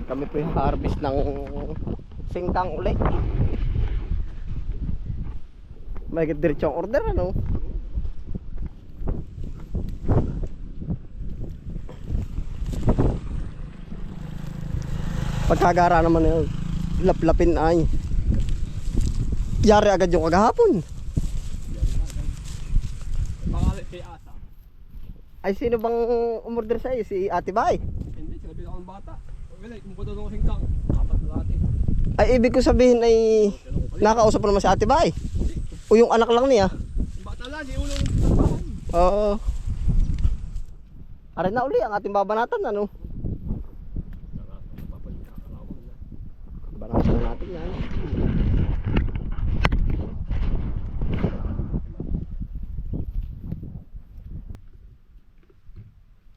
Kami po yung harvest ng singkang uli. May diretso ang order ano. Pagkagara naman yun, laplapin ay yari agad yung kagahapon. Pangalit kay Asa. Ay sino bang umorder sa'yo? Si Ate Bay? Hindi, sinabi ako ng bata. Wala, kung ba doon ako singkang, apat na natin. Ay ibig ko sabihin ay nakausap mo naman si Ate Bay? O yung anak lang niya? Bata lang, si ulo ng trabaho. Oo. Aray na uli ang ating babanatan ano. Banatan natin yan.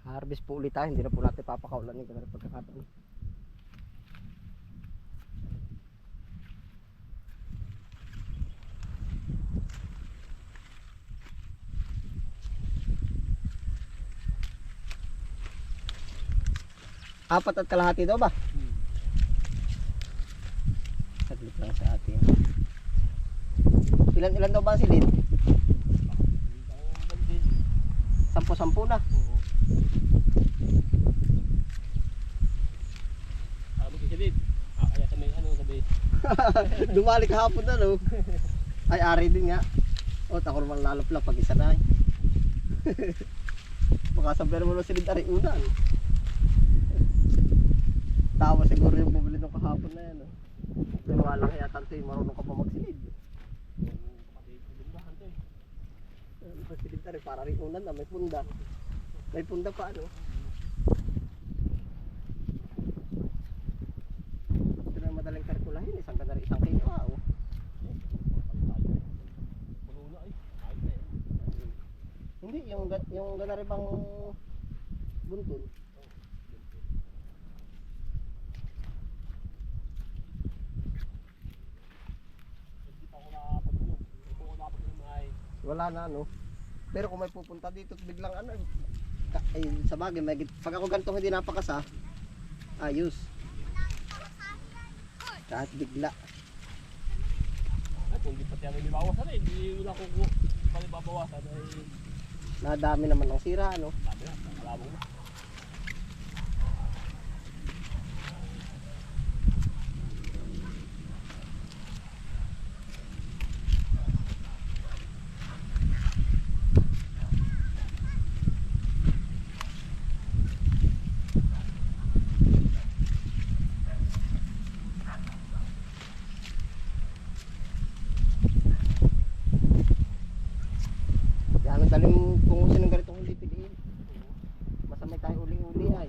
Harvest po ulit tayo, hindi na po natin papakaulan yung ganun pagkakataon. Apat at kalahati daw ba? Saglit lang sa atin. Ilan daw ba ang silid? 10-10 na. Magkisilid. Kaya sa may ano sabi. Dumali kahapon na no. Ay ari din nga. O tako naman lalapla pag isa na. Baka sabi naman ng silid ari una. Tawa siguro yung bumili ng kahapon na yan. No? Yung walang kaya tanto yung marunong ka pa magsilid. Magsilid na rin para rin unan na may punda. May punda pa ano. Ito na madaling karkulahin. Isang ganari isang kilo ah. Oh. Hindi, yung ganari bang buntun. Wala na no. Pero kung may pupunta dito biglang ano ay sa bagay may pag ako ganito hindi napakasa ayos. Kahit bigla. At kung di pati ang ilibawasan eh, hindi wala ko palibabawasan ay Nadami naman ang sira ano. sabi na, kalabong na. Yan ang dalim kung sino ganitong hindi piliin. Basta may tayo uling-uli ay.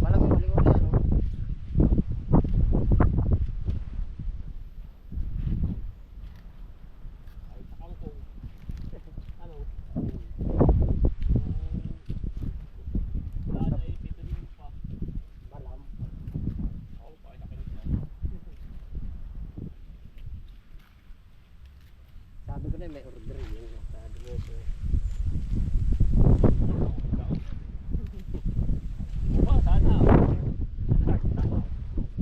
Malamang uling-uli ano. Ay, sakang ko. Ano? Wala na eh, tituloy pa. Malam. Ako pa ay nakinig na. Sabi ko na may order yun. Sabi mo ko. Buka, sana.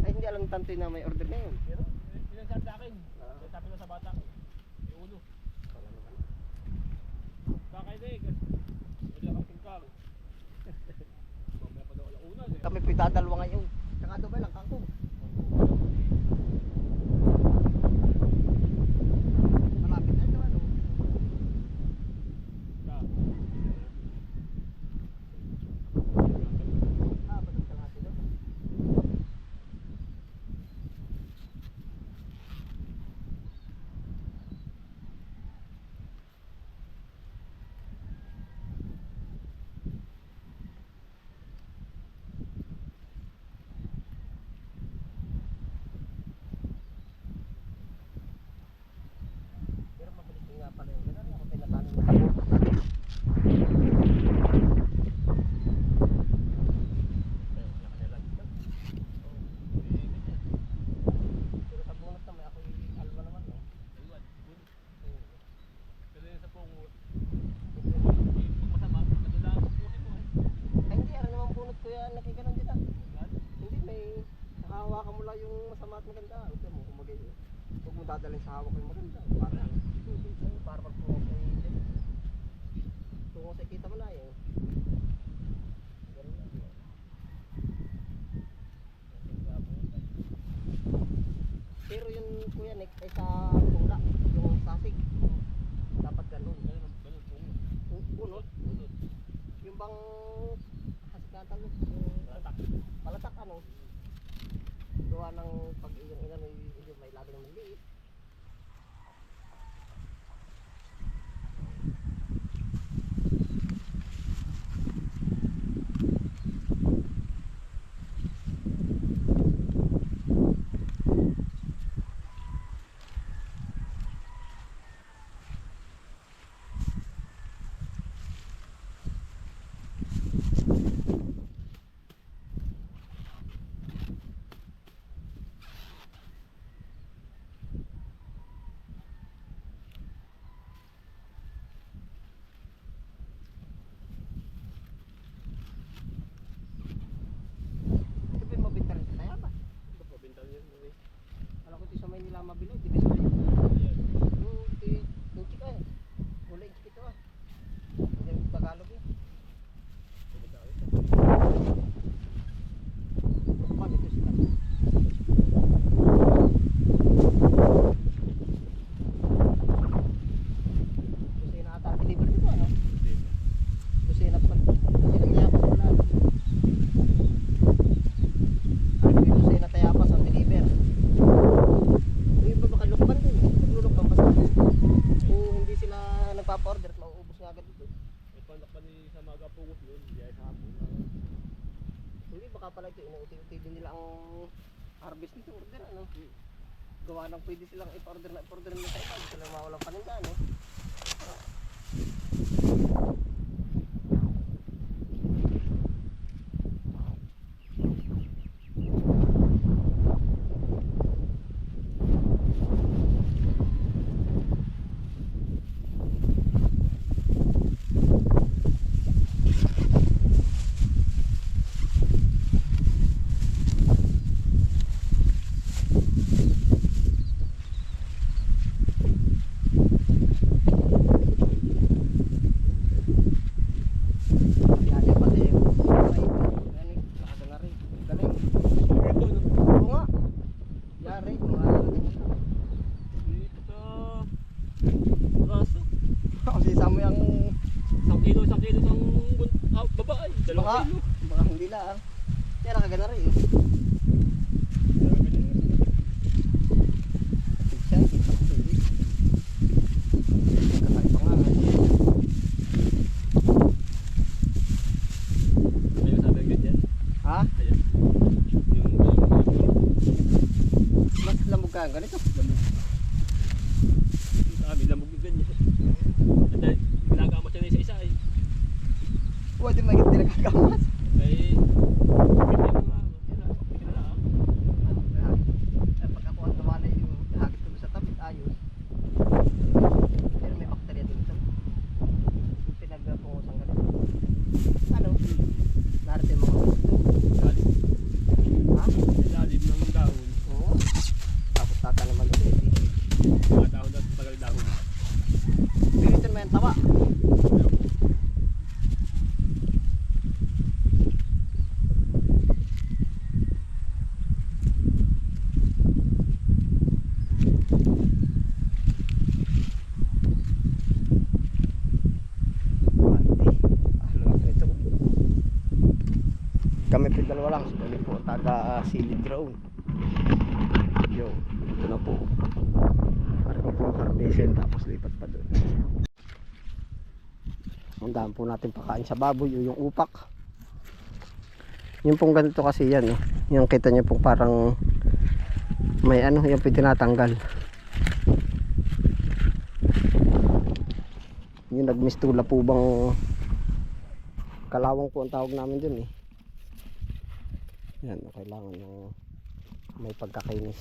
Ay hindi alam tantoy na may order ngayon. Pero, pinansabi sa akin. Sabi na sa bata. Yung ulo. Sakay na eh. Wala kang singkang. Mamaya pa daw alaunan eh. Kami pitadalwa ngayon. Saka doon ba lang kangkong. Malapit na ito ano. Ba't ang kalahati doon? maganda. Ito mo, kumagay. Huwag mo dadalhin sa hawak yung maganda. Para pagpunod ay tungo sa kita mo na yun. Ganun lang yun. Pero yung kuya Nick ay sa tula, yung sasig. Dapat ganun. Bunot. Yung bang hasikatan mo, palatak ano. Gawa ng pag yung inano yung may lagi ng maliit. Ito ba yung mabinta rin sa Tayaba? Alam ko ito sa Maynila mabili, di ba sa Maynila? Yung chika eh. Kulay chika ito ah. Yung Tagalog eh. Pag ito sila. Busina ata ang deliver dito ano? Busina pa. Busina Tayapas ang lahat. Busina Tayapas ang deliver. Yung iba baka lukban din eh. Paglulukban basta. Kung hindi sila nagpapa-order, mauubos nga agad dito. May panak pa ni sa mga pungos yun, hindi ay sa hapon. Hindi, baka pala ito, inuuti-uti din nila ang harvest nito, order ano. Gawa ng pwede silang ipa-order na sa iba, hindi sila mawalang paninda ano. Lalo pati yung galing, nakagana rin. Galing. Ito, no? Oo nga. Yari, Dito. Raso. kasi isama yung 1 kilo, 1 kilo ng babae. 2 baka, kilo. baka hindi lang. Kaya nakagana rin. Siya, kita ko hindi. Kakay pa nga. Ayun, sabi ang ganyan. Ha? Ayan. Mas lamog ka ganito. Sabi, lamog yung ganyan. At dahil ginagamas niya na isa-isa eh. Pwede may hindi nagkakamas. Eh, ganyan na nga. Yan na lang. Pag ako ang nawala yung hagit ko sa tabi, ayos. Pero may bakterya dito. Yung pinagpungusan ganito. Ano? Narito yung mga gusto. Ilalim. Ha? Ilalim ng dahon. Oo. Tapos tatanaman ulit. Mga dahon at tagal dahon. Pilitin mo yung tawa. Kami po dalawa lang. Kami po taga silid drone. Yo, ito na po. Para po ang harvestin tapos lipat pa doon. Ang po natin pakain sa baboy o yung upak. Yung pong ganito kasi yan eh. Yung kita nyo pong parang may ano yung tinatanggal. Yung nagmistula po bang kalawang po ang tawag namin dun eh. Yan, kailangan ng may pagkakainis.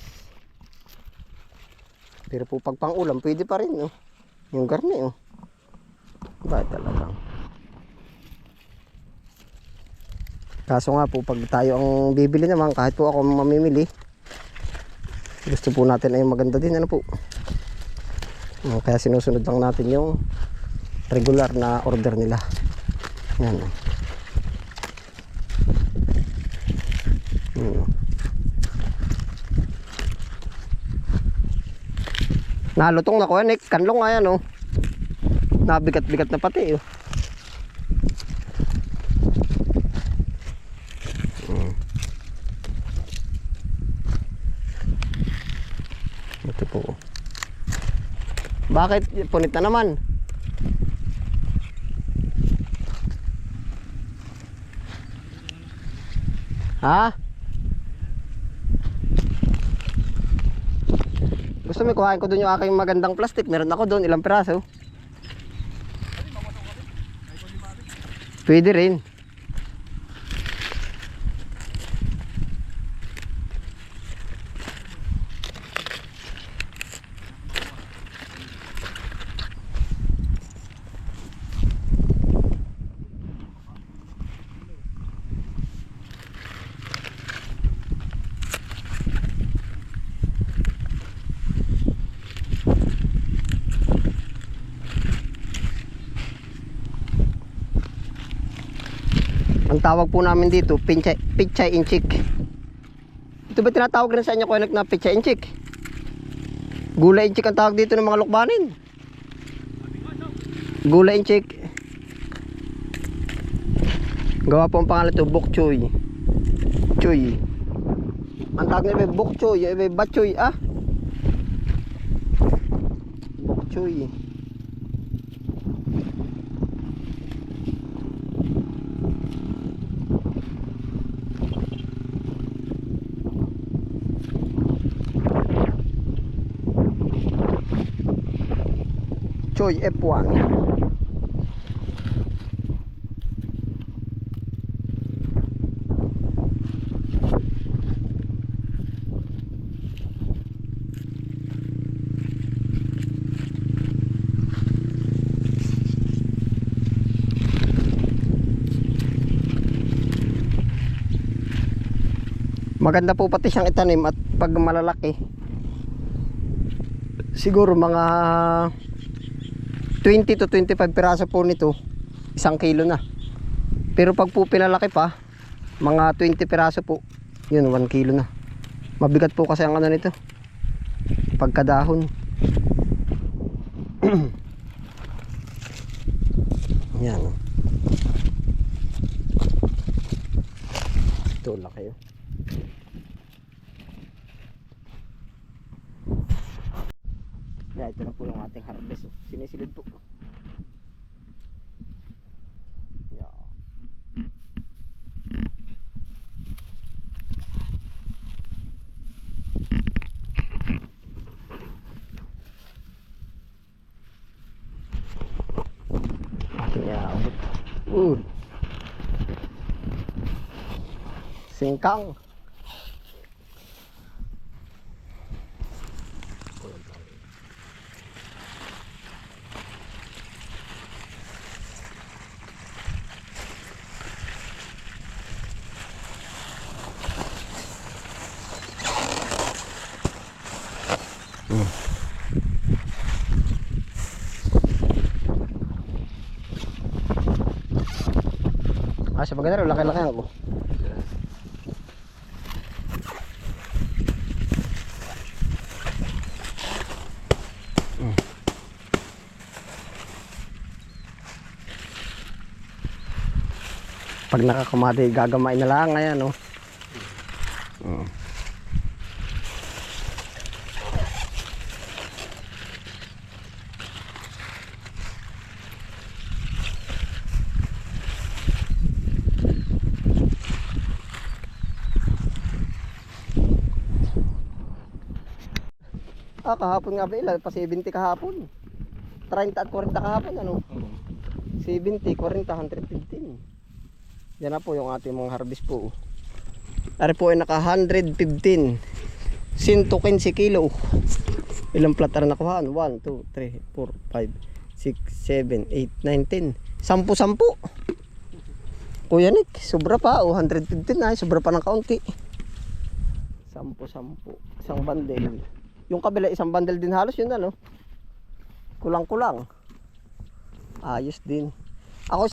Pero po pag pang-ulam, pwede pa rin, no? Yung garni, oh. Ba talagang. Kaso nga po, pag tayo ang bibili naman, kahit po ako mamimili, Gusto po natin ay maganda din, ano po. Kaya sinusunod lang natin yung regular na order nila. Yan. Nalutong na ko yan, kanlong nga yan, oh. Nabigat-bigat na pati, oh. Ito po. Bakit? Punit na naman. Ha? Gusto mo kuhain ko dun yung aking magandang plastic. Meron ako dun, ilang piraso. Pwede rin. Ang tawag po namin dito, pichay inchik. Ito ba tinatawag rin sa inyo ko na pichay inchik? Gulay inchik ang tawag dito ng mga lukbanin. Gulay inchik. Gawa po ang pangalan ito, bok choy. Choy. Ang tawag nila bok choy, yung iba bachoy, ah. Bok choy. Choy F1. Maganda po pati siyang itanim at pag malalaki siguro mga 20 to 25 piraso po nito, 1 kilo na. Pero pag po pinalaki pa, mga 20 piraso po, yun 1 kilo na. Mabigat po kasi ang ano nito, pagkadahon. Yan. Ito laki yun. Yeah, ito na po yung ating harvest. Sinisilid po. Yeah. Ating iaabot. Singkang. Sa bagay na laki-laki ako. Pag nakakamati, gagamay na lang ngayon, no? Kahapon nga ba ilan? Pa 70 kahapon. 30 at 40 kahapon, ano? 70, 40, 115. Yan na po yung ating mga harvest po. Ari po ay naka 115. 115 kilo. Ilang platter na nakuhaan? 1, 2, 3, 4, 5, 6, 7, 8, 9, 10. 10. Kuya Nick, sobra pa. 115 na. Sobra pa ng kaunti. 10-10. Isang bundle. Yung kabila, isang bundle din halos yun ano. Kulang-kulang. Ayos din. Ako